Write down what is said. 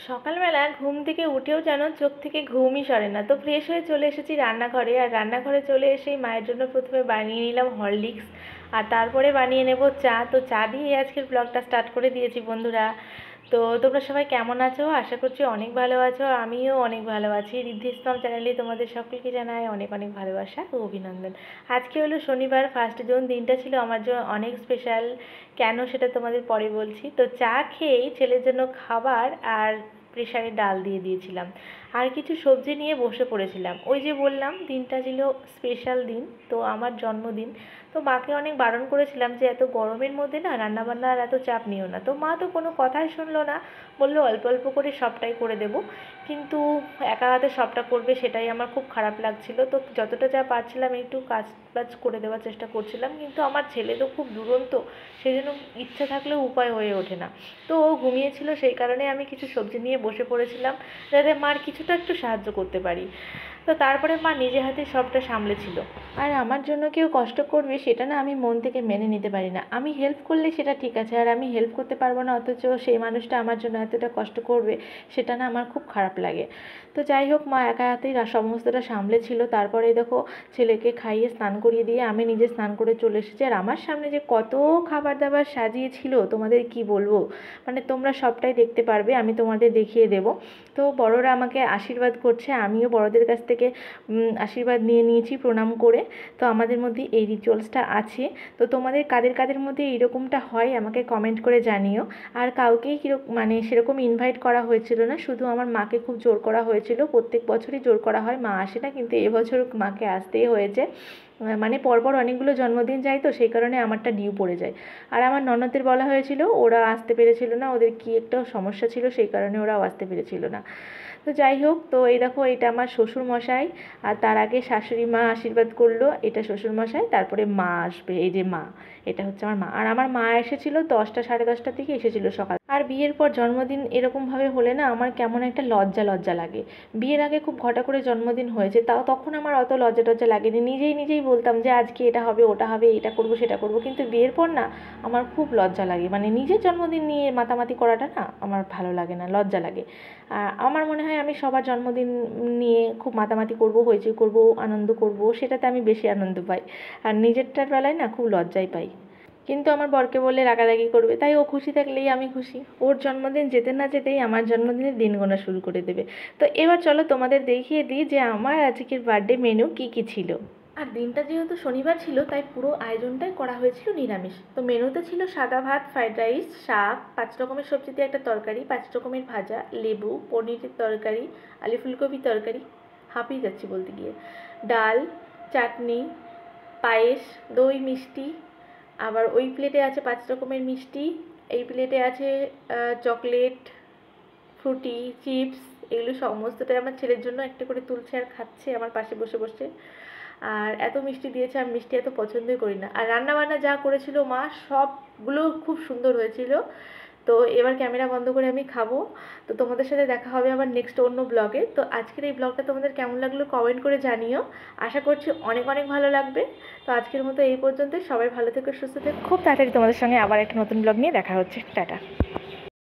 সকালবেলা ঘুম থেকে উঠেও যেন চোখ থেকে ঘুমই সরে না। তো ফ্রেশ হয়ে চলে এসেছি রান্নাঘরে, আর রান্নাঘরে চলে এসেই মায়ের জন্য প্রথমে বানিয়ে নিলাম হরলিক্স, আর তারপরে বানিয়ে নেব চা। তো চা দিয়ে আজকের ব্লগটা স্টার্ট করে দিয়েছি বন্ধুরা। তো তোমরা সবাই কেমন আছো? আশা করছি অনেক ভালো আছো, আমিও অনেক ভালো আছি। ঋদ্ধি ইসলাম চ্যানেলে তোমাদের সকলকে জানাই অনেক অনেক ভালোবাসা ও অভিনন্দন। আজকে হলো শনিবার, 1 জুন। দিনটা ছিল আমার জন্য অনেক স্পেশাল। কেন সেটা তোমাদের পরে বলছি। তো চা খেয়েই ছেলের জন্য খাবার আর প্রেসারে ডাল দিয়ে দিয়েছিলাম, আর কিছু সবজি নিয়ে বসে পড়েছিলাম। ওই যে বললাম দিনটা ছিল স্পেশাল দিন, তো আমার জন্মদিন। তো মাকে অনেক বারণ করেছিলাম যে এত গরমের মধ্যে না রান্নাবান্নার এত চাপ নিও না। তো মা তো কোনো কথাই শুনলো না, বললো অল্প অল্প করে সবটাই করে দেবো। কিন্তু একা হাতে সবটা করবে সেটাই আমার খুব খারাপ লাগছিল। তো যতটা যা পারছিলাম একটু কাজ বাজ করে দেওয়ার চেষ্টা করছিলাম, কিন্তু আমার ছেলে তো খুব দুরন্ত, সেই জন্য ইচ্ছা থাকলেও উপায় হয়ে ওঠে না। তো ও ঘুমিয়েছিল, সেই কারণে আমি কিছু সবজি নিয়ে বসে পড়েছিলাম যাতে মার কিছুটা একটু সাহায্য করতে পারি। তো তারপরে মা নিজে হাতে সবটা সামলেছিল। আর আমার জন্য কেউ কষ্ট করবে সেটা না আমি মন থেকে মেনে নিতে পারি না। আমি হেল্প করলে সেটা ঠিক আছে, আর আমি হেল্প করতে পারবো না অথচ সেই মানুষটা আমার জন্য এতটা কষ্ট করবে, সেটা না আমার খুব খারাপ লাগে। তো যাই হোক, মা একা হাতেই সমস্তটা সামলেছিল। তারপরে দেখো ছেলেকে খাইয়ে স্নান করিয়ে দিয়ে আমি নিজে স্নান করে চলে এসেছি। আর আমার সামনে যে কত খাবার দাবার সাজিয়েছিল তোমাদের কি বলবো, মানে তোমরা সবটাই দেখতে পারবে, আমি তোমাদের দেখিয়ে দেব। তো বড়রা আমাকে আশীর্বাদ করছে, আমিও বড়দের কাছ থেকে আশীর্বাদ নিয়ে নিয়েছি প্রণাম করে। তো আমাদের মধ্যে এই রিচুয়ালসটা আছে। তো তোমাদের কাদের কাদের মধ্যে এইরকমটা হয় আমাকে কমেন্ট করে জানিও। আর কাউকেই কীরকম মানে সেরকম ইনভাইট করা হয়েছিল না, শুধু আমার মাকে খুব জোর করা হয়েছিল। প্রত্যেক বছরই জোর করা হয়, মা আসে না, কিন্তু এবছর মাকে আসতেই হয়েছে। মানে পরপর অনেকগুলো জন্মদিন যায়, তো সেই কারণে আমারটা ডিউ পড়ে যায়। আর আমার ননদদের বলা হয়েছিল, ওরা আসতে পেরেছিল না, ওদের কী একটা সমস্যা ছিল, সেই কারণে ওরাও আসতে পেরেছিল না। তো যাই হোক, তো এই দেখো এটা আমার শ্বশুরমশাই, আর তার আগে শাশুড়ি মা আশীর্বাদ করলো, এটা শ্বশুরমশাই, তারপরে মা আসবে। এই যে মা, এটা হচ্ছে আমার মা। আর আমার মা এসেছিল 10টা সাড়ে 10টার দিকে এসেছিল সকাল। আর বিয়ের পর জন্মদিন এরকমভাবে হলে না আমার কেমন একটা লজ্জা লজ্জা লাগে। বিয়ের আগে খুব ঘটা করে জন্মদিন হয়েছে, তাও তখন আমার অত লজ্জা টজ্জা লাগেনি, নিজেই নিজেই বলতাম যে আজকে এটা হবে ওটা হবে, এটা করবো সেটা করবো। কিন্তু বিয়ের পর না আমার খুব লজ্জা লাগে, মানে নিজের জন্মদিন নিয়ে মাতামাতি করাটা না আমার ভালো লাগে না, লজ্জা লাগে। আমার মনে হয় আমি সবার জন্মদিন নিয়ে খুব মাতামাতি করব, হইচই করব, আনন্দ করব, সেটাতে আমি বেশি আনন্দ পাই। আর নিজেরটার বেলায় না খুব লজ্জাই পাই। কিন্তু আমার বরকে বললে রাগারাগি করবে, তাই ও খুশি থাকলেই আমি খুশি। ওর জন্মদিন যেতে না যেতেই আমার জন্মদিনের দিন গোনা শুরু করে দেবে। তো এবার চলো তোমাদের দেখিয়ে দিই যে আমার আজকের বার্থডে মেনু কী কী ছিল। আর দিনটা যেহেতু শনিবার ছিল, তাই পুরো আয়োজনটাই করা হয়েছিল নিরামিষ। তো মেনুতে ছিল সাদা ভাত, ফ্রাইড রাইস, শাক, 5 রকমের সবজি দিয়ে একটা তরকারি, 5 রকমের ভাজা, লেবু, পনিরের তরকারি, আলু ফুলকপির তরকারি, হাঁপিয়ে যাচ্ছি বলতে গিয়ে, ডাল, চাটনি, পায়েস, দই, মিষ্টি। আবার ওই প্লেটে আছে 5 রকমের মিষ্টি, এই প্লেটে আছে চকলেট, ফ্রুটি, চিপস। এগুলো সমস্তটাই আমার ছেলের জন্য একটা করে তুলছে আর খাচ্ছে আমার পাশে বসে বসে। আর এত মিষ্টি দিয়েছে, আমি মিষ্টি এত পছন্দই করি না। আর রান্নাবান্না যা করেছিল মা সবগুলো খুব সুন্দর হয়েছিল। তো এবার ক্যামেরা বন্ধ করে আমি খাবো। তো তোমাদের সাথে দেখা হবে আবার নেক্সট অন্য ব্লগে। তো আজকের এই ব্লগটা তোমাদের কেমন লাগলো কমেন্ট করে জানিও, আশা করছি অনেক অনেক ভালো লাগবে। তো আজকের মতো এই পর্যন্তই, সবাই ভালো থেকো, সুস্থ থেকো। খুব তাড়াতাড়ি তোমাদের সঙ্গে আবার একটা নতুন ব্লগ নিয়ে দেখা হচ্ছে। টাটা।